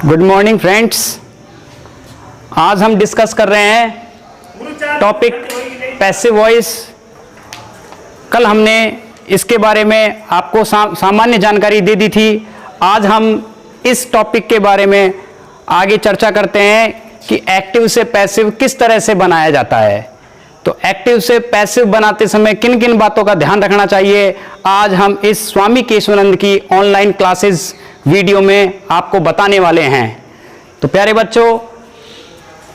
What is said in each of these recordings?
Good morning friends. आज हम discuss कर रहे हैं टॉपिक पैसिव वॉइस। कल हमने इसके बारे में आपको सामान्य जानकारी दे दी थी। आज हम इस टॉपिक के बारे में आगे चर्चा करते हैं कि एक्टिव से पैसिव किस तरह से बनाया जाता है। तो एक्टिव से पैसिव बनाते समय किन किन बातों का ध्यान रखना चाहिए, आज हम इस स्वामी केशवानंद की ऑनलाइन क्लासेस वीडियो में आपको बताने वाले हैं। तो प्यारे बच्चों,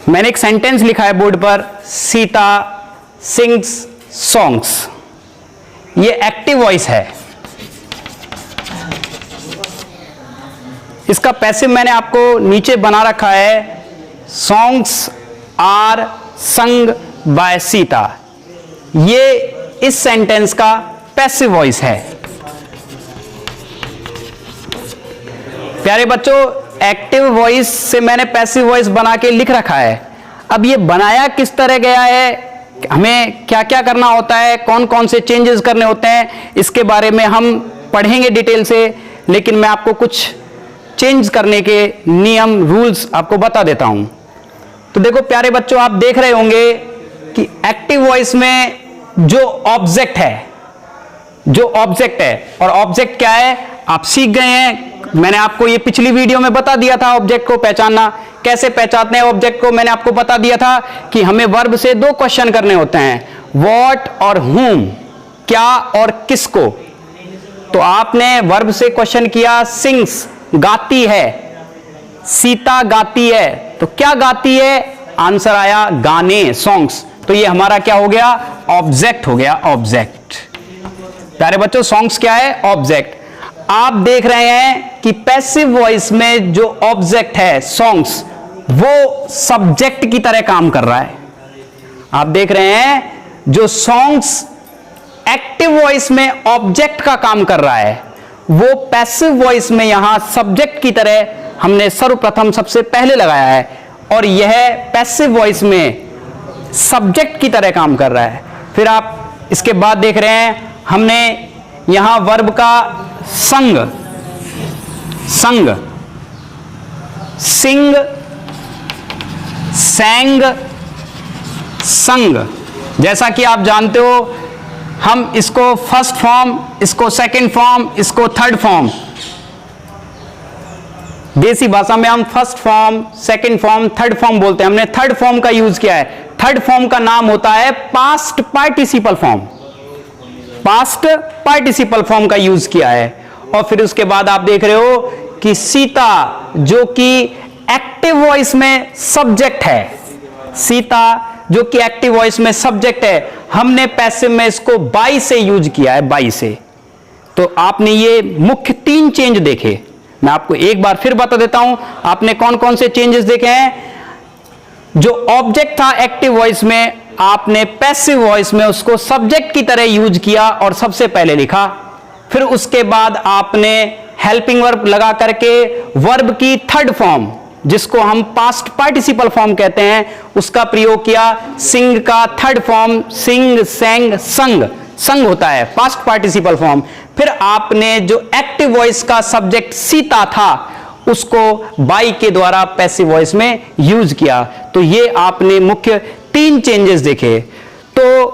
मैंने एक सेंटेंस लिखा है बोर्ड पर, सीता सिंग्स सॉन्ग्स। ये एक्टिव वॉइस है। इसका पैसिव मैंने आपको नीचे बना रखा है, songs are sung by Sita. ये इस सेंटेंस का पैसिव वॉइस है। प्यारे बच्चों, एक्टिव वॉइस से मैंने पैसिव वॉइस बना के लिख रखा है। अब ये बनाया किस तरह गया है, हमें क्या क्या करना होता है, कौन कौन से चेंजेस करने होते हैं, इसके बारे में हम पढ़ेंगे डिटेल से। लेकिन मैं आपको कुछ चेंज करने के नियम रूल्स आपको बता देता हूं। तो देखो प्यारे बच्चों, आप देख रहे होंगे कि एक्टिव वॉइस में जो ऑब्जेक्ट है और ऑब्जेक्ट क्या है आप सीख गए हैं। मैंने आपको ये पिछली वीडियो में बता दिया था, ऑब्जेक्ट को पहचानना कैसे पहचानते हैं। ऑब्जेक्ट को मैंने आपको बता दिया था कि हमें वर्ब से दो क्वेश्चन करने होते हैं, व्हाट और whom, क्या और किसको। तो आपने वर्ब से क्वेश्चन किया, सिंग्स गाती है, सीता गाती है। तो क्या गाती है, आंसर आया गाने, सॉन्ग्स। तो ये हमारा क्या हो गया, ऑब्जेक्ट हो गया, ऑब्जेक्ट। प्यारे बच्चों, सॉन्ग्स क्या है, ऑब्जेक्ट। आप देख रहे हैं कि पैसिव वॉइस में जो ऑब्जेक्ट है सॉन्ग्स, वो सब्जेक्ट की तरह काम कर रहा है। आप देख रहे हैं जो सॉन्ग्स एक्टिव वॉइस में ऑब्जेक्ट का काम कर रहा है, वो पैसिव वॉइस में यहां सब्जेक्ट की तरह हमने सर्वप्रथम सबसे पहले लगाया है, और यह पैसिव वॉइस में सब्जेक्ट की तरह काम कर रहा है। फिर आप इसके बाद देख रहे हैं हमने यहां वर्ब का संग, सिंग, सैंग, संग। जैसा कि आप जानते हो, हम इसको फर्स्ट फॉर्म, इसको सेकंड फॉर्म, इसको थर्ड फॉर्म, देसी भाषा में हम first form, second form, third form बोलते हैं। हमने थर्ड फॉर्म का यूज किया है। थर्ड फॉर्म का नाम होता है past participle form. Past participle form का यूज किया है। और फिर उसके बाद आप देख रहे हो कि सीता, जो कि एक्टिव वॉइस में सब्जेक्ट है, सीता जो कि एक्टिव वॉइस में सब्जेक्ट है, हमने पैसिव में इसको बाई से यूज किया है, बाई से। तो आपने ये मुख्य तीन चेंज देखे। मैं आपको एक बार फिर बता देता हूं, आपने कौन कौन से चेंजेस देखे हैं। जो ऑब्जेक्ट था एक्टिव वॉइस में, आपने पैसिव वॉइस में उसको सब्जेक्ट की तरह यूज किया और सबसे पहले लिखा। फिर उसके बाद आपने हेल्पिंग वर्ब लगा करके वर्ब की थर्ड फॉर्म, जिसको हम पास्ट पार्टिसिपल फॉर्म कहते हैं, उसका प्रयोग किया। सिंग का थर्ड फॉर्म सिंग, सैंग, संग, संग होता है पास्ट पार्टिसिपल फॉर्म। फिर आपने जो एक्टिव वॉइस का सब्जेक्ट सीता था, उसको बाई के द्वारा पैसिव वॉइस में यूज किया। तो ये आपने मुख्य तीन चेंजेस देखे। तो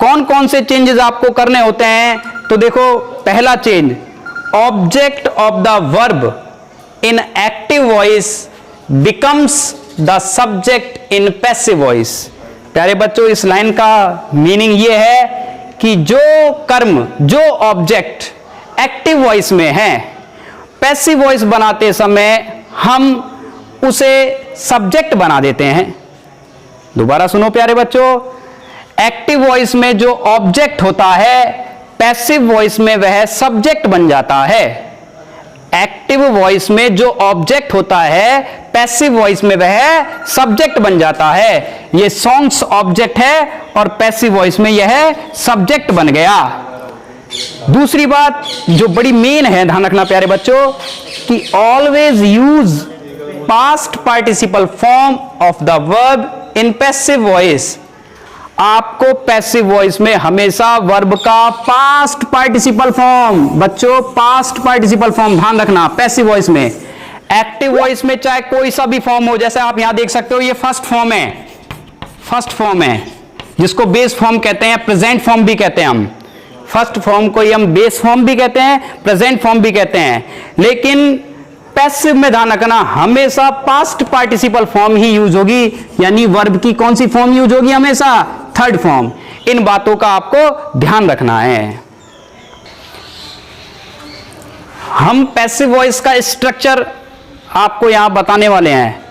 कौन कौन से चेंजेस आपको करने होते हैं, तो देखो पहला change, object of the verb in active voice becomes the subject in passive voice. प्यारे बच्चों, इस लाइन का मीनिंग यह है कि जो कर्म, जो ऑब्जेक्ट एक्टिव वॉइस में है, पैसिव वॉइस बनाते समय हम उसे सब्जेक्ट बना देते हैं। दोबारा सुनो प्यारे बच्चों, एक्टिव वॉइस में जो ऑब्जेक्ट होता है, पैसिव वॉइस में वह सब्जेक्ट बन जाता है। एक्टिव वॉइस में जो ऑब्जेक्ट होता है, पैसिव वॉइस में वह सब्जेक्ट बन जाता है। यह सॉन्ग्स ऑब्जेक्ट है और पैसिव वॉइस में यह सब्जेक्ट बन गया। दूसरी बात जो बड़ी मेन है, ध्यान रखना प्यारे बच्चों, कि always use past participle form of the verb in passive voice. आपको पैसिव वॉइस में हमेशा वर्ब का पास्ट पार्टिसिपल फॉर्म, बच्चों पास्ट पार्टिसिपल फॉर्म ध्यान रखना पैसिव वॉइस में। एक्टिव एक्टिव वॉइस में चाहे कोई सा भी फॉर्म हो, जैसे आप यहां देख सकते हो ये फर्स्ट फॉर्म है जिसको बेस फॉर्म कहते हैं, प्रेजेंट फॉर्म भी कहते हैं हम। फर्स्ट फॉर्म को ही हम बेस फॉर्म भी कहते हैं, प्रेजेंट फॉर्म भी कहते हैं। लेकिन पैसिव में ध्यान रखना, हमेशा पास्ट पार्टिसिपल फॉर्म ही यूज होगी, यानी वर्ब की कौन सी फॉर्म यूज होगी हमेशा? Third form. इन बातों का आपको ध्यान रखना है। हम पैसिव वॉइस का स्ट्रक्चर आपको यहां बताने वाले हैं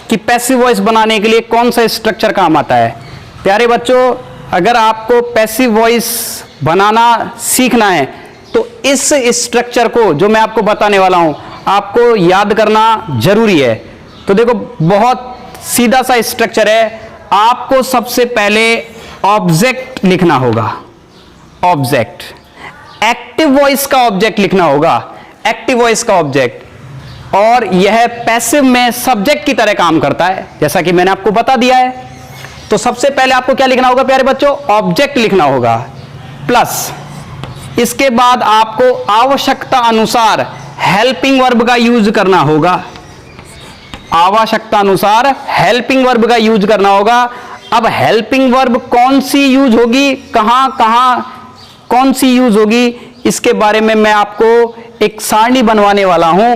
कि पैसिव वॉइस बनाने के लिए कौन सा स्ट्रक्चर काम आता है। प्यारे बच्चों, अगर आपको पैसिव वॉइस बनाना सीखना है तो इस स्ट्रक्चर को जो मैं आपको बताने वाला हूं आपको याद करना जरूरी है। तो देखो, बहुत सीधा सा स्ट्रक्चर है। आपको सबसे पहले ऑब्जेक्ट लिखना होगा, ऑब्जेक्ट। एक्टिव वॉइस का ऑब्जेक्ट लिखना होगा, एक्टिव वॉइस का ऑब्जेक्ट। और यह पैसिव में सब्जेक्ट की तरह काम करता है, जैसा कि मैंने आपको बता दिया है। तो सबसे पहले आपको क्या लिखना होगा प्यारे बच्चों? ऑब्जेक्ट लिखना होगा, प्लस इसके बाद आपको आवश्यकता अनुसार हेल्पिंग वर्ब का यूज करना होगा। आवश्यकता अनुसार हेल्पिंग वर्ब का यूज करना होगा। अब हेल्पिंग वर्ब कौन सी यूज होगी, कहां कहां कौन सी यूज होगी, इसके बारे में मैं आपको एक सारणी बनवाने वाला हूं।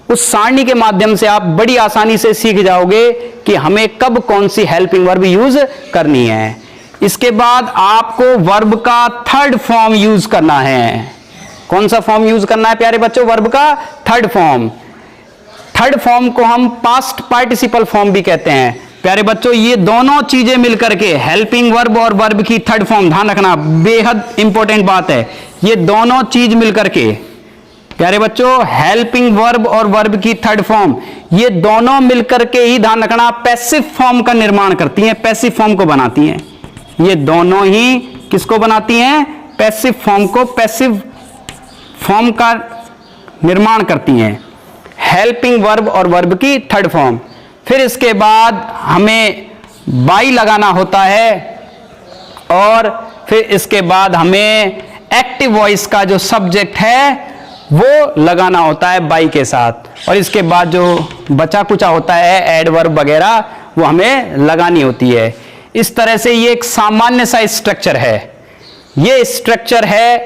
उस सारणी के माध्यम से आप बड़ी आसानी से सीख जाओगे कि हमें कब कौन सी हेल्पिंग वर्ब यूज करनी है। इसके बाद आपको वर्ब का थर्ड फॉर्म यूज करना है। कौन सा फॉर्म यूज करना है प्यारे बच्चों? वर्ब का थर्ड फॉर्म। थर्ड फॉर्म को हम पास्ट पार्टिसिपल फॉर्म भी कहते हैं। प्यारे बच्चों, ये दोनों चीजें मिलकर के हेल्पिंग वर्ब और वर्ब की थर्ड फॉर्म, ध्यान रखना, बेहद इंपॉर्टेंट बात है। ये दोनों चीज मिलकर के प्यारे बच्चों, हेल्पिंग वर्ब और वर्ब की थर्ड फॉर्म, ये दोनों मिलकर के ही, ध्यान रखना, पैसिव फॉर्म का निर्माण करती हैं, पैसिव फॉर्म को बनाती हैं। ये दोनों ही किसको बनाती हैं? पैसिव फॉर्म को, पैसिव फॉर्म का निर्माण करती हैं, हेल्पिंग वर्ब और वर्ब की थर्ड फॉर्म। फिर इसके बाद हमें बाई लगाना होता है और फिर इसके बाद हमें एक्टिव वॉइस का जो सब्जेक्ट है वो लगाना होता है बाई के साथ। और इसके बाद जो बचा कुचा होता है एडवर्ब वगैरह वो हमें लगानी होती है। इस तरह से ये एक सामान्य सा स्ट्रक्चर है। ये स्ट्रक्चर है,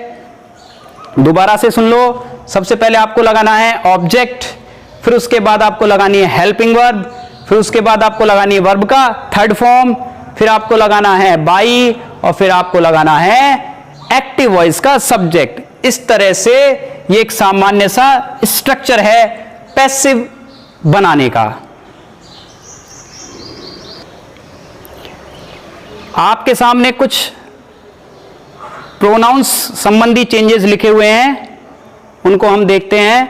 दोबारा से सुन लो। सबसे पहले आपको लगाना है ऑब्जेक्ट, फिर उसके बाद आपको लगानी है हेल्पिंग वर्ब, फिर उसके बाद आपको लगानी है वर्ब का थर्ड फॉर्म, फिर आपको लगाना है बाई और फिर आपको लगाना है एक्टिव वॉइस का सब्जेक्ट। इस तरह से ये एक सामान्य सा स्ट्रक्चर है पैसिव बनाने का। आपके सामने कुछ प्रोनाउंस संबंधी चेंजेस लिखे हुए हैं, उनको हम देखते हैं।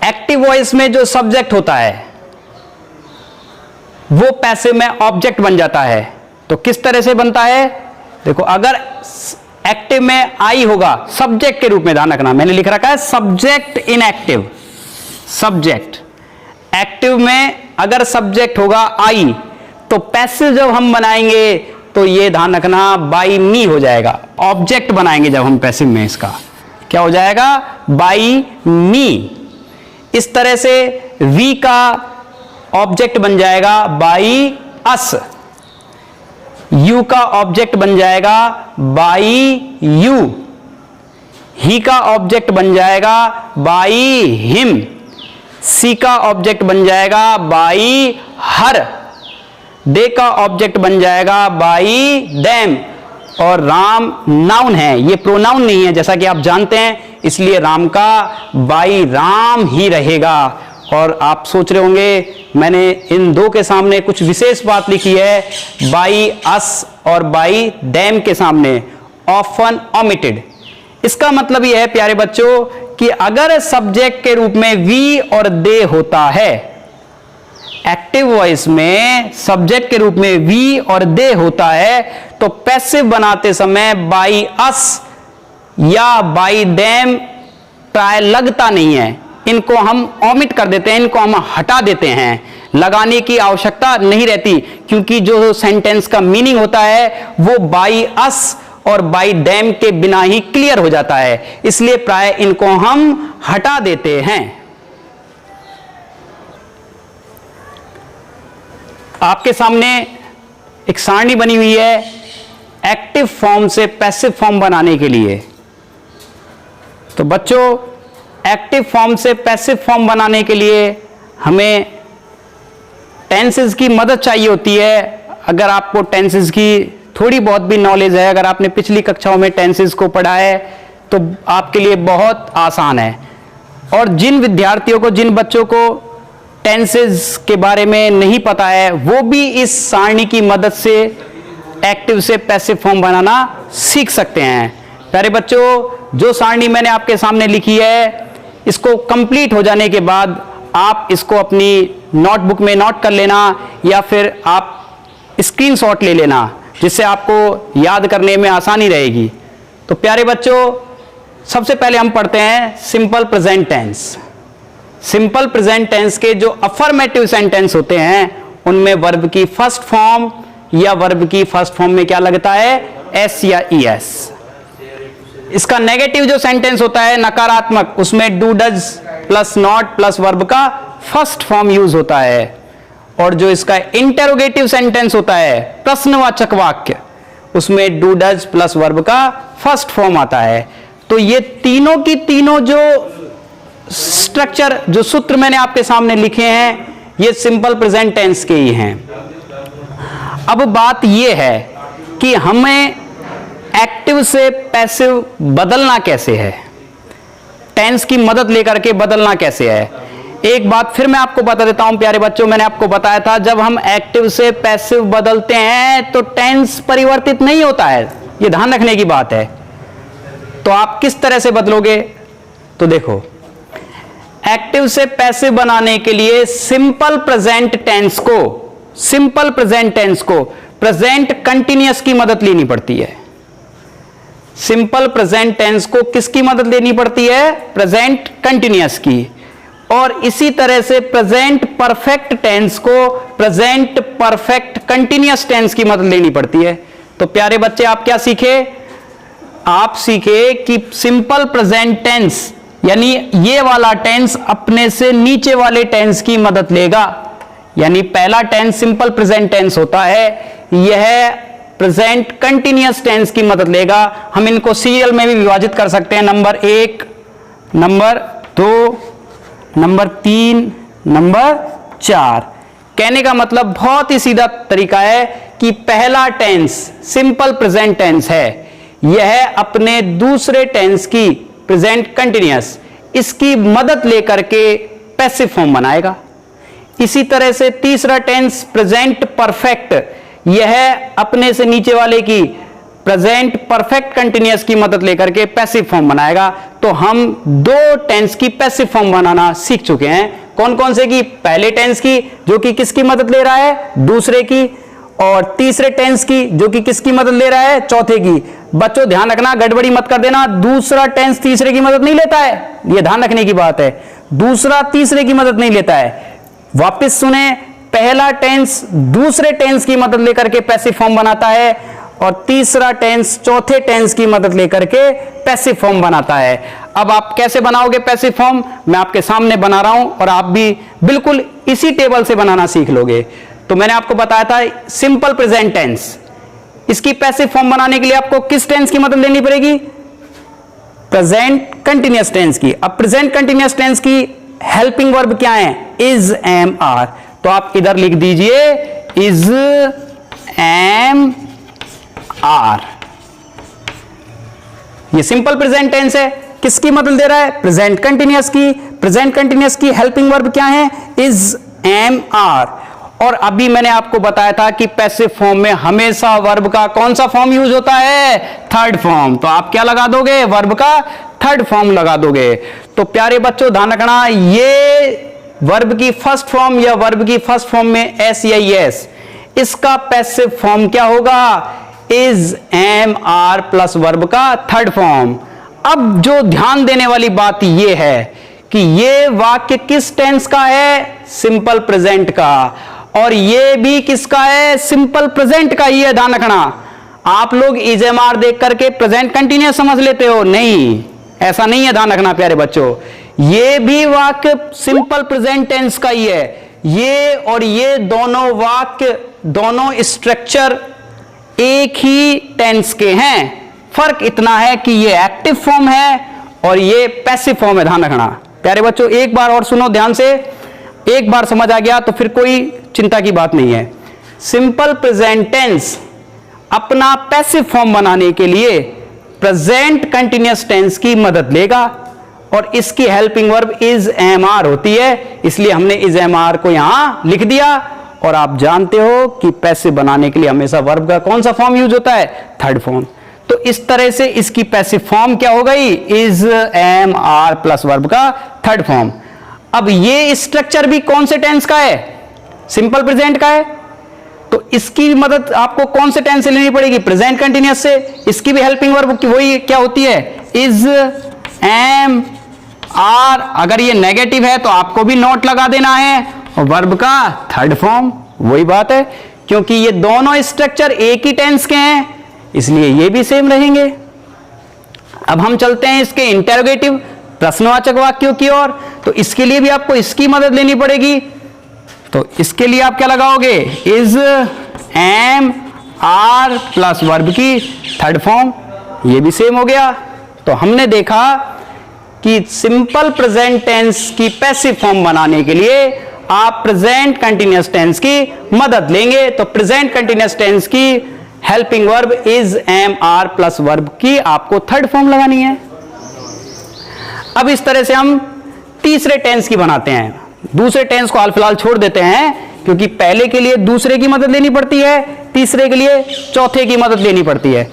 एक्टिव वॉइस में जो सब्जेक्ट होता है वो पैसिव में ऑब्जेक्ट बन जाता है। तो किस तरह से बनता है? देखो, अगर एक्टिव में आई होगा सब्जेक्ट के रूप में, ध्यान रखना, मैंने लिख रखा है subject in active. Subject active में अगर सब्जेक्ट होगा आई, तो पैसिव जब हम बनाएंगे तो ये ध्यान रखना बाई नी हो जाएगा। ऑब्जेक्ट बनाएंगे जब हम पैसिव में, इसका क्या हो जाएगा? बाई नी। इस तरह से वी का ऑब्जेक्ट बन जाएगा बाई अस, यू का ऑब्जेक्ट बन जाएगा बाई यू, ही का ऑब्जेक्ट बन जाएगा बाई हिम, सी का ऑब्जेक्ट बन जाएगा बाई हर, दे का ऑब्जेक्ट बन जाएगा बाई देम। और राम नाउन है, ये प्रोनाउन नहीं है जैसा कि आप जानते हैं, इसलिए राम का बाई राम ही रहेगा। और आप सोच रहे होंगे मैंने इन दो के सामने कुछ विशेष बात लिखी है, बाई अस और बाई देम के सामने, ऑफन ओमिटेड। इसका मतलब यह है प्यारे बच्चों कि अगर सब्जेक्ट के रूप में वी और दे होता है, एक्टिव वॉइस में सब्जेक्ट के रूप में वी और दे होता है, तो पैसिव बनाते समय बाई अस या बाई देम प्राय लगता नहीं है। इनको हम ओमिट कर देते हैं, इनको हम हटा देते हैं, लगाने की आवश्यकता नहीं रहती, क्योंकि जो सेंटेंस का मीनिंग होता है वो बाई अस और बाई देम के बिना ही क्लियर हो जाता है, इसलिए प्राय इनको हम हटा देते हैं। आपके सामने एक सारणी बनी हुई है एक्टिव फॉर्म से पैसिव फॉर्म बनाने के लिए। तो बच्चों, एक्टिव फॉर्म से पैसिव फॉर्म बनाने के लिए हमें टेंसेस की मदद चाहिए होती है। अगर आपको टेंसेस की थोड़ी बहुत भी नॉलेज है, अगर आपने पिछली कक्षाओं में टेंसेस को पढ़ा है, तो आपके लिए बहुत आसान है। और जिन विद्यार्थियों को, जिन बच्चों को टेंसेस के बारे में नहीं पता है, वो भी इस सारणी की मदद से एक्टिव से पैसिव फॉर्म बनाना सीख सकते हैं। प्यारे बच्चों, जो सारणी मैंने आपके सामने लिखी है, इसको कंप्लीट हो जाने के बाद आप इसको अपनी नोटबुक में नोट कर लेना, या फिर आप स्क्रीनशॉट ले लेना, जिससे आपको याद करने में आसानी रहेगी। तो प्यारे बच्चों, सबसे पहले हम पढ़ते हैं simple present tense. Simple present tense के जो अफर्मेटिव सेंटेंस होते हैं, उनमें वर्ब की फर्स्ट फॉर्म या वर्ब की फर्स्ट फॉर्म में क्या लगता है? एस या ईएस। इसका नेगेटिव जो सेंटेंस होता है, नकारात्मक, उसमें do does plus not plus verb का फर्स्ट फॉर्म यूज होता है। और जो इसका इंटेरोगेटिव सेंटेंस होता है, प्रश्नवाचक वाक्य, उसमें डू डज प्लस वर्ब का फर्स्ट फॉर्म आता है। तो ये तीनों की तीनों जो स्ट्रक्चर, जो सूत्र मैंने आपके सामने लिखे हैं, ये सिंपल प्रेजेंट टेंस के ही हैं। अब बात यह है कि हमें एक्टिव से पैसिव बदलना कैसे है, टेंस की मदद लेकर के बदलना कैसे है। एक बात फिर मैं आपको बता देता हूं प्यारे बच्चों, मैंने आपको बताया था, जब हम एक्टिव से पैसिव बदलते हैं तो टेंस परिवर्तित नहीं होता है, यह ध्यान रखने की बात है। तो आप किस तरह से बदलोगे? तो देखो, एक्टिव से पैसिव बनाने के लिए सिंपल प्रेजेंट टेंस को प्रेजेंट कंटिन्यूअस की मदद लेनी पड़ती है। सिंपल प्रेजेंट टेंस को किसकी मदद लेनी पड़ती है? प्रेजेंट कंटिन्यूअस की। और इसी तरह से प्रेजेंट परफेक्ट टेंस को प्रेजेंट परफेक्ट कंटिन्यूअस टेंस की मदद लेनी पड़ती है। तो प्यारे बच्चे, आप क्या सीखे? आप सीखे कि सिंपल प्रेजेंट टेंस, यानी ये वाला टेंस अपने से नीचे वाले टेंस की मदद लेगा। यानी पहला टेंस सिंपल प्रेजेंट टेंस होता है, यह प्रेजेंट कंटिन्यूअस टेंस की मदद लेगा। हम इनको सीरियल में भी विभाजित कर सकते हैं, नंबर 1, नंबर 2, नंबर 3, नंबर 4। कहने का मतलब बहुत ही सीधा तरीका है कि पहला टेंस सिंपल प्रेजेंट टेंस है, यह अपने दूसरे टेंस की प्रेजेंट कंटिन्यूअस, इसकी मदद लेकर के पैसिव फॉर्म बनाएगा। इसी तरह से तीसरा टेंस प्रेजेंट परफेक्ट, यह अपने से नीचे वाले की प्रेजेंट परफेक्ट कंटिन्यूअस की मदद लेकर के पैसिव फॉर्म बनाएगा। तो हम दो टेंस की पैसिव फॉर्म बनाना सीख चुके हैं। कौन कौन से की? पहले टेंस की, जो कि किसकी मदद ले रहा है? दूसरे की। और तीसरे टेंस की, जो कि किसकी मदद ले रहा है? चौथे की। बच्चों ध्यान रखना, गड़बड़ी मत कर देना, दूसरा टेंस तीसरे की मदद नहीं लेता है, यह ध्यान रखने की बात है। दूसरा तीसरे की मदद नहीं लेता है। वापस सुने, पहला टेंस दूसरे टेंस की मदद लेकर के पैसिव फॉर्म बनाता है, और तीसरा टेंस चौथे टेंस की मदद लेकर के पैसिव फॉर्म बनाता है। अब आप कैसे बनाओगे पैसिव फॉर्म? मैं आपके सामने बना रहा हूं और आप भी बिल्कुल इसी टेबल से बनाना सीख लोगे। तो मैंने आपको बताया था सिंपल प्रेजेंट टेंस, इसकी पैसिव फॉर्म बनाने के लिए आपको किस टेंस की मदद लेनी पड़ेगी? प्रेजेंट कंटिन्यूअस टेंस की। अब प्रेजेंट कंटिन्यूअस टेंस की हेल्पिंग वर्ब क्या है? Is, am, are. तो आप इधर लिख दीजिए इज, एम, आर। ये सिंपल प्रेजेंट टेंस है, किसकी मदद दे रहा है? प्रेजेंट कंटिन्यूअस की। प्रेजेंट कंटिन्यूअस की हेल्पिंग वर्ब क्या है? Is, am, are. और अभी मैंने आपको बताया था कि पैसिव फॉर्म में हमेशा वर्ब का कौन सा फॉर्म यूज होता है? Third form. तो आप क्या लगा दोगे? वर्ब का थर्ड फॉर्म लगा दोगे। तो प्यारे बच्चों ध्यान रखना, ये वर्ब की फर्स्ट फॉर्म या वर्ब की फर्स्ट फॉर्म में एस या एस, इसका पैसिव फॉर्म क्या होगा? Is, am, are plus verb का थर्ड फॉर्म। अब जो ध्यान देने वाली बात यह है कि यह वाक्य किस टेंस का है? सिंपल प्रेजेंट का। और यह भी किसका है? सिंपल प्रेजेंट का ही है, ध्यान रखना। आप लोग इजेमार देख करके प्रेजेंट कंटिन्यूअस समझ लेते हो, नहीं, ऐसा नहीं है, ध्यान रखना प्यारे बच्चों। ये भी वाक्य सिंपल प्रेजेंट टेंस का ही है। ये और ये दोनों वाक्य, दोनों स्ट्रक्चर एक ही टेंस के हैं। फर्क इतना है कि ये एक्टिव फॉर्म है और ये पैसिव फॉर्म है, ध्यान रखना प्यारे बच्चों। एक बार और सुनो ध्यान से, एक बार समझ आ गया तो फिर कोई चिंता की बात नहीं है। सिंपल प्रेजेंट टेंस अपना पैसिव फॉर्म बनाने के लिए प्रेजेंट कंटिन्यूअस टेंस की मदद लेगा और इसकी helping verb is am are होती है, इसलिए हमने इज एम आर को यहां लिख दिया। और आप जानते हो कि पैसिव बनाने के लिए हमेशा वर्ब का कौन सा फॉर्म यूज होता है? Third form. तो इस तरह से इसकी पैसिव फॉर्म क्या हो गई? Is am are plus verb का थर्ड फॉर्म। अब ये स्ट्रक्चर भी कौन से टेंस का है? सिंपल प्रेजेंट का है। तो इसकी मदद आपको कौन से टेंस से लेनी पड़ेगी? प्रेजेंट कंटिन्यूअस से। इसकी भी हेल्पिंग वर्ब की वही क्या होती है? Is am are. अगर ये नेगेटिव है तो आपको भी नोट लगा देना है, और वर्ब का थर्ड फॉर्म। वही बात है, क्योंकि ये दोनों स्ट्रक्चर एक ही टेंस के हैं, इसलिए ये भी सेम रहेंगे। अब हम चलते हैं इसके इंटेरोगेटिव प्रश्नवाचक वाक्यों की ओर। तो इसके लिए भी आपको इसकी मदद लेनी पड़ेगी। तो इसके लिए आप क्या लगाओगे? Is am are plus verb की थर्ड फॉर्म। ये भी सेम हो गया। तो हमने देखा कि सिंपल प्रेजेंट टेंस की पैसिव फॉर्म बनाने के लिए आप प्रेजेंट कंटिन्यूअस टेंस की मदद लेंगे। तो प्रेजेंट कंटिन्यूअस टेंस की helping verb is am are plus verb की आपको थर्ड फॉर्म लगानी है। अब इस तरह से हम तीसरे टेंस की बनाते हैं। दूसरे टेंस को हाल फिलहाल छोड़ देते हैं, क्योंकि पहले के लिए दूसरे की मदद लेनी पड़ती है, तीसरे के लिए चौथे की मदद लेनी पड़ती है।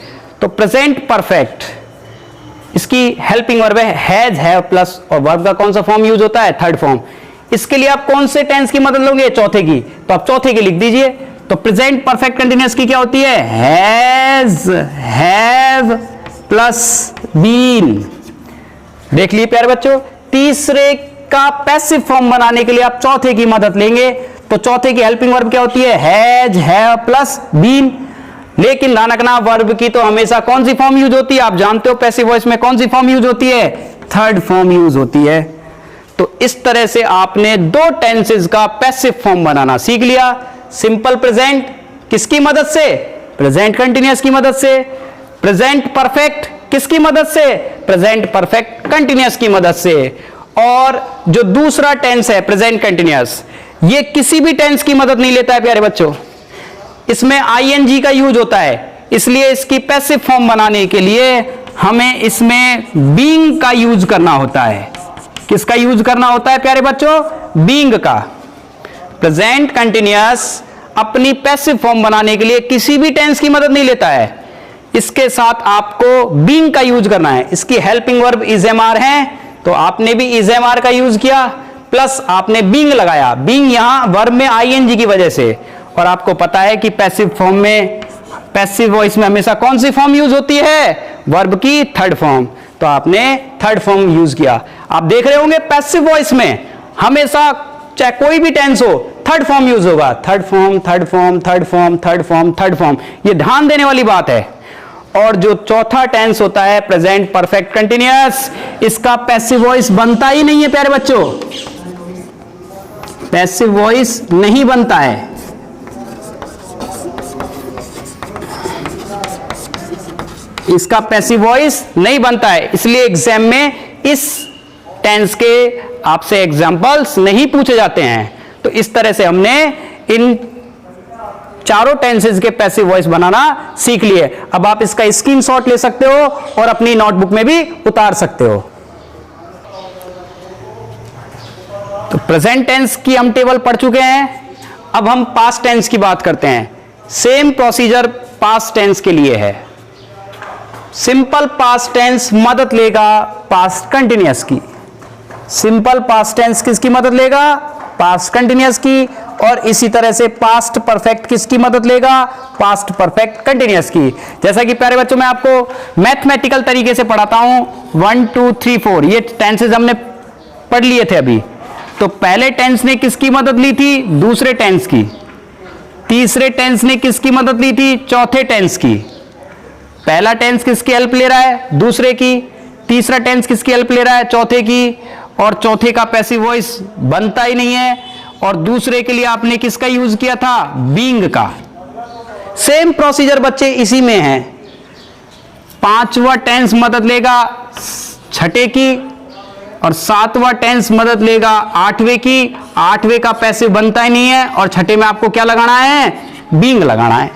तो प्रेजेंट परफेक्ट, इसकी हेल्पिंग वर्ब है हैज, हैव प्लस, और वर्ब का कौन सा फॉर्म यूज होता है? Third form. इसके लिए आप कौन से टेंस की मदद लोगे? चौथे की। तो आप चौथे की लिख दीजिए। तो प्रेजेंट परफेक्ट कंटिन्यूअस की क्या होती है? Has, have plus been. देख लिए प्यारे बच्चों, तीसरे का पैसिव फॉर्म बनाने के लिए आप चौथे की मदद लेंगे। तो चौथे की हेल्पिंग वर्ब क्या होती है? Has, have plus been. लेकिन ध्यान रखना, वर्ब की तो हमेशा कौन सी फॉर्म यूज होती है? आप जानते हो पैसिव वॉइस में कौन सी फॉर्म यूज होती है? थर्ड फॉर्म यूज होती है। तो इस तरह से आपने दो टेंसेस का पैसिव फॉर्म बनाना सीख लिया। सिंपल प्रेजेंट किसकी मदद से? प्रेजेंट कंटिन्यूअस की मदद से। प्रेजेंट परफेक्ट किसकी मदद से? प्रेजेंट परफेक्ट कंटिन्यूअस की मदद से। और जो दूसरा टेंस है प्रेजेंट कंटिन्यूअस, ये किसी भी टेंस की मदद नहीं लेता है प्यारे बच्चों। इसमें आईएनजी का यूज होता है, इसलिए इसकी पैसिव फॉर्म बनाने के लिए हमें इसमें बीइंग का यूज करना होता है। किसका यूज करना होता है प्यारे बच्चों? बीइंग का। प्रेजेंट कंटिन्यूअस अपनी पैसिव फॉर्म बनाने के लिए किसी भी टेंस की मदद नहीं लेता है, इसके साथ आपको बीइंग का यूज करना है। इसकी helping verb is am are है, तो आपने भी इज एम आर का यूज किया, प्लस आपने बीइंग लगाया। बीइंग यहां वर्ब में आईएनजी की वजह से। और आपको पता है कि पैसिव फॉर्म में, पैसिव वॉइस में हमेशा कौन सी फॉर्म यूज होती है? वर्ब की थर्ड फॉर्म। तो आपने थर्ड फॉर्म यूज किया। आप देख रहे होंगे पैसिव वॉइस में हमेशा चाहे कोई भी टेंस हो, थर्ड फॉर्म यूज होगा। Third form, third form, third form, third form, third form. ये ध्यान देने वाली बात है। और जो चौथा टेंस होता है प्रेजेंट परफेक्ट कंटिन्यूअस, इसका पैसिव वॉइस बनता ही नहीं है प्यारे बच्चों। पैसिव वॉइस नहीं बनता है। इसका पैसिव वॉइस नहीं बनता है, इसलिए एग्जाम में इस टेंस के आपसे एग्जांपल्स नहीं पूछे जाते हैं। तो इस तरह से हमने इन चारों टेंसेस के पैसिव वॉइस बनाना सीख लिए। अब आप इसका स्क्रीनशॉट ले सकते हो और अपनी नोटबुक में भी उतार सकते हो। तो प्रेजेंट टेंस की हम टेबल पढ़ चुके हैं। अब हम पास्ट टेंस की बात करते हैं। सेम प्रोसीजर पास्ट टेंस के लिए है। सिंपल पास्ट टेंस मदद लेगा पास्ट कंटिन्यूअस की। सिंपल पास्ट टेंस किसकी मदद लेगा? पास्ट कंटिन्यूअस की। और इसी तरह से पास्ट परफेक्ट किसकी मदद लेगा? पास्ट परफेक्ट कंटिन्यूअस की। जैसा कि प्यारे बच्चों मैं आपको मैथमेटिकल तरीके से पढ़ाता हूं। 1 2 3 4 ये टेंसेस हमने पढ़ लिए थे अभी। तो पहले टेंस ने किसकी मदद ली थी? दूसरे टेंस की। तीसरे टेंस ने किसकी मदद ली थी? चौथे टेंस की। पहला टेंस किसकी हेल्प ले रहा है? दूसरे की। तीसरा टेंस किसकी हेल्प ले रहा है? चौथे की। और चौथे का पैसिव वॉइस बनता ही नहीं है। और दूसरे के लिए आपने किसका यूज किया था? बीइंग का। सेम प्रोसीजर बच्चे इसी में है। पांचवा टेंस मदद लेगा छठे की और सातवां टेंस मदद लेगा आठवें की। आठवें का पैसिव बनता ही नहीं है और छठे में आपको क्या लगाना है? बीइंग लगाना है।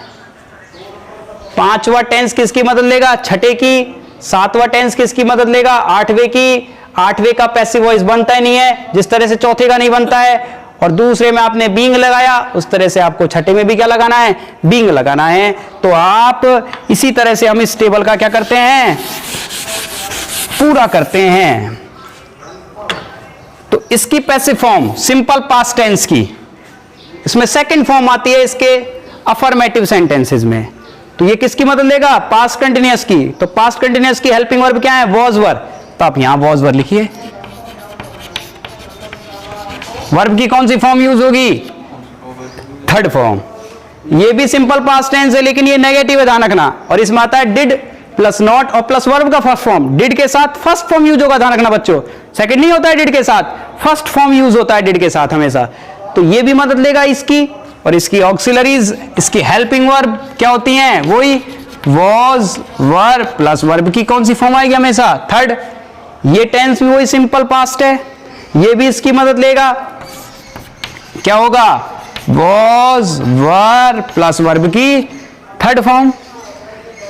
पांचवा टेंस किसकी मदद लेगा? छठे की। सातवां टेंस किसकी मदद लेगा? आठवें की। आठवें का पैसिव वॉइस बनता ही नहीं है, जिस तरह से चौथे का नहीं बनता है। और दूसरे में आपने बीइंग लगाया, उस तरह से आपको छठे में भी क्या लगाना है? बीइंग लगाना है। तो आप इसी तरह से हम इस टेबल का क्या करते हैं? पूरा करते हैं। तो इसकी passive form simple past tense की, इसमें सेकंड फॉर्म आती है इसके अफर्मेटिव सेंटेंसेस में। तो ये किसकी मदद लेगा? पास्ट कंटिन्यूअस की। तो पास्ट कंटिन्यूअस की हेल्पिंग वर्ब क्या है? Was were. तो आप यहां वॉज वर लिखिए। वर्ब की कौन सी फॉर्म यूज होगी? Third form. ये भी सिंपल पास्ट टेंस है लेकिन ये नेगेटिव है, ध्यान रखना। और इसमें आता है डिड प्लस नॉट और प्लस वर्ब का फर्स्ट फॉर्म। डिड के साथ फर्स्ट फॉर्म यूज होगा, ध्यान रखना बच्चों। सेकंड नहीं होता है डिड के साथ, फर्स्ट फॉर्म यूज होता है डिड के साथ हमेशा। तो ये भी मदद लेगा इसकी। और इसकी ऑक्सिलरीज, इसकी हेल्पिंग वर्ब क्या होती हैं? वही वॉज वर प्लस वर्ब की कौन सी फॉर्म आएगी? हमेशा थर्ड। ये टेंस भी वही सिंपल पास्ट है, ये भी इसकी मदद लेगा। क्या होगा? वॉज वर प्लस वर्ब की थर्ड फॉर्म।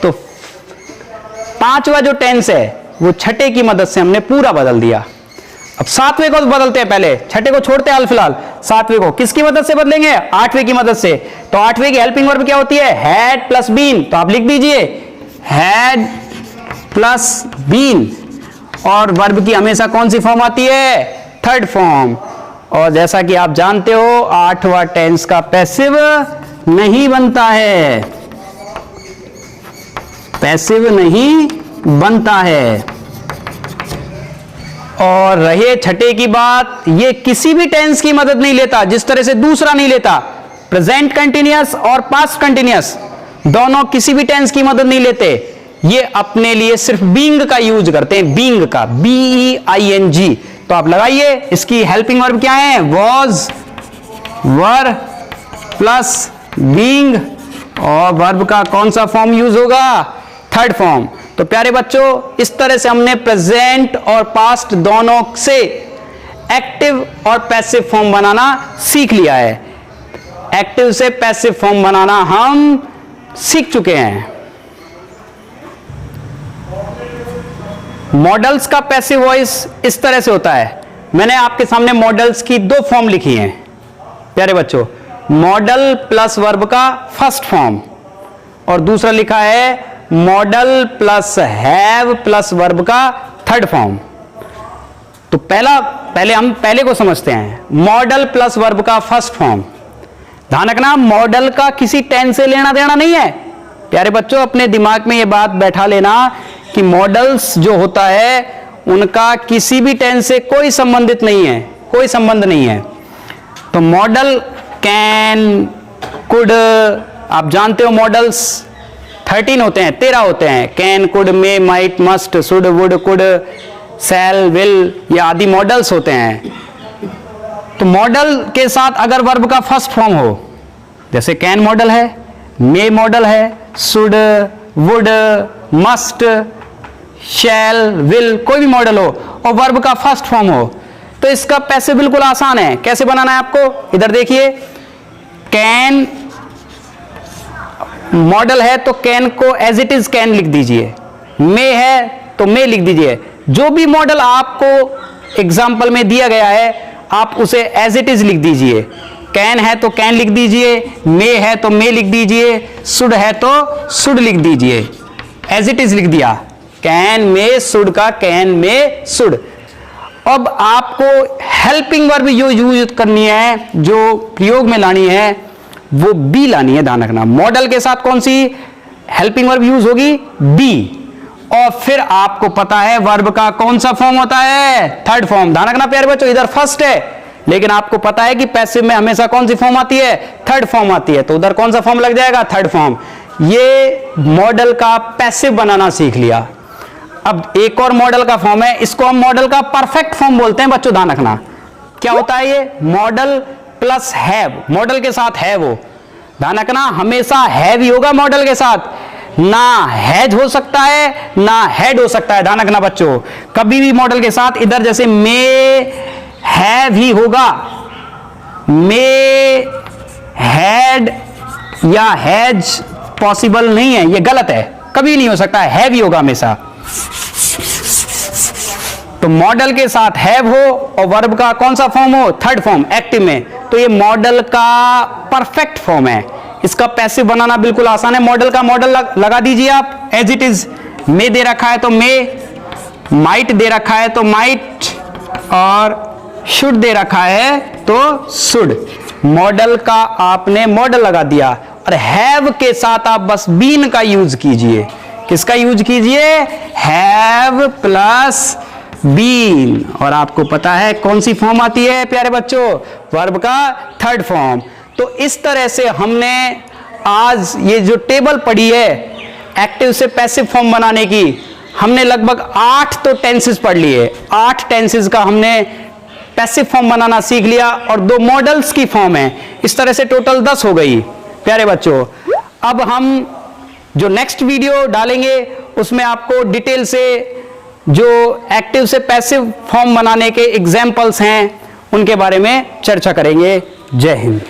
तो पांचवा जो टेंस है वो छठे की मदद से हमने पूरा बदल दिया। अब सातवें को बदलते हैं, पहले छठे को छोड़ते हैं हाल फिलहाल। सातवें को किसकी मदद से बदलेंगे? आठवें की मदद से। तो आठवें की हेल्पिंग वर्ब क्या होती है? Had plus been. तो आप लिख दीजिए हैड प्लस बीन। और वर्ब की हमेशा कौन सी फॉर्म आती है? Third form. और जैसा कि आप जानते हो आठवां टेंस का पैसिव नहीं बनता है, पैसिव नहीं बनता है। और रहे छठे की बात, ये किसी भी टेंस की मदद नहीं लेता, जिस तरह से दूसरा नहीं लेता। प्रेजेंट कंटिन्यूअस और पास्ट कंटिन्यूअस दोनों किसी भी टेंस की मदद नहीं लेते। ये अपने लिए सिर्फ बीइंग का यूज करते हैं, बीइंग का, BEING। तो आप लगाइए इसकी हेल्पिंग वर्ब क्या है? Was were plus being. और वर्ब का कौन सा फॉर्म यूज होगा? Third form. तो प्यारे बच्चों, इस तरह से हमने प्रेजेंट और पास्ट दोनों से एक्टिव और पैसिव फॉर्म बनाना सीख लिया है। एक्टिव से पैसिव फॉर्म बनाना हम सीख चुके हैं। मॉडल्स का पैसिव वॉइस इस तरह से होता है। मैंने आपके सामने मॉडल्स की दो फॉर्म लिखी हैं प्यारे बच्चों। मॉडल प्लस वर्ब का फर्स्ट फॉर्म और दूसरा लिखा है model plus have plus verb का थर्ड फॉर्म। तो पहले को समझते हैं। मॉडल प्लस वर्ब का फर्स्ट फॉर्म, ध्यान रखना मॉडल का किसी टेंस से लेना देना नहीं है प्यारे बच्चों। अपने दिमाग में यह बात बैठा लेना कि मॉडल्स जो होता है उनका किसी भी टेंस से कोई संबंधित नहीं है, कोई संबंध नहीं है। तो मॉडल कैन, कुड, आप जानते हो मॉडल्स 13 होते हैं, 13 होते हैं। Can, could, may, might, must, should, would, could, shall, will, ये आदि मॉडल्स होते हैं। तो मॉडल के साथ अगर वर्ब का फर्स्ट फॉर्म हो, जैसे कैन मॉडल है, मे मॉडल है, should, would, must, shall, will, कोई भी मॉडल हो और वर्ब का फर्स्ट फॉर्म हो, तो इसका पैसिव बिल्कुल आसान है। कैसे बनाना है आपको? इधर देखिए, कैन मॉडल है तो कैन को एज इट इज कैन लिख दीजिए, मे है तो मे लिख दीजिए। जो भी मॉडल आपको एग्जाम्पल में दिया गया है आप उसे एज इट इज लिख दीजिए। कैन है तो कैन लिख दीजिए, मे है तो मे लिख दीजिए, शुड है तो शुड लिख दीजिए। एज इट इज लिख दिया, कैन मे शुड का कैन मे शुड। अब आपको हेल्पिंग वर्ब जो यूज करनी है, जो प्रयोग में लानी है, वो बी लानी है। ध्यान रखना मॉडल के साथ कौन सी हेल्पिंग वर्ब यूज होगी? बी। और फिर आपको पता है वर्ब का कौन सा फॉर्म होता है? Third form. ध्यान रखना प्यारे बच्चों, इधर फर्स्ट है लेकिन आपको पता है कि पैसिव में हमेशा कौन सी फॉर्म आती है? थर्ड फॉर्म आती है। तो उधर कौन सा फॉर्म लग जाएगा? Third form. ये मॉडल का पैसिव बनाना सीख लिया। अब एक और मॉडल का फॉर्म है, इसको हम मॉडल का परफेक्ट फॉर्म बोलते हैं। बच्चों ध्यान रखना, क्या होता है ये? मॉडल प्लस हैव, मॉडल के साथ है वो, ध्यान रखना हमेशा हैव ही होगा मॉडल के साथ, ना हैज हो सकता है ना हैड हो सकता है। ध्यान रखना बच्चों, कभी भी मॉडल के साथ इधर जैसे मे हैव ही होगा, मे हैड या हैज पॉसिबल नहीं है, ये गलत है, कभी नहीं हो सकता है, हैव ही होगा हमेशा। तो मॉडल के साथ हैव हो और वर्ब का कौन सा फॉर्म हो? थर्ड फॉर्म, एक्टिव में, तो ये मॉडल का परफेक्ट फॉर्म है। इसका पैसिव बनाना बिल्कुल आसान है। मॉडल का मॉडल लगा दीजिए आप एज इट इज। मे दे रखा है तो मे, माइट दे रखा है तो माइट, और शुड दे रखा है तो शुड। मॉडल का आपने मॉडल लगा दिया, और हैव के साथ आप बस बीन का यूज कीजिए। किसका यूज कीजिए? Have plus been. और आपको पता है कौन सी फॉर्म आती है प्यारे बच्चों? वर्ब का थर्ड फॉर्म। तो इस तरह से हमने आज ये जो टेबल पढ़ी है एक्टिव से पैसिव फॉर्म बनाने की, हमने लगभग 8 तो टेंसेस पढ़ लिए। 8 टेंसेस का हमने पैसिव फॉर्म बनाना सीख लिया, और 2 मॉडल्स की फॉर्म है। इस तरह से टोटल 10 हो गई प्यारे बच्चों। अब हम जो नेक्स्ट वीडियो डालेंगे उसमें आपको डिटेल से जो एक्टिव से पैसिव फॉर्म बनाने के एग्जाम्पल्स हैं उनके बारे में चर्चा करेंगे। जय हिंद।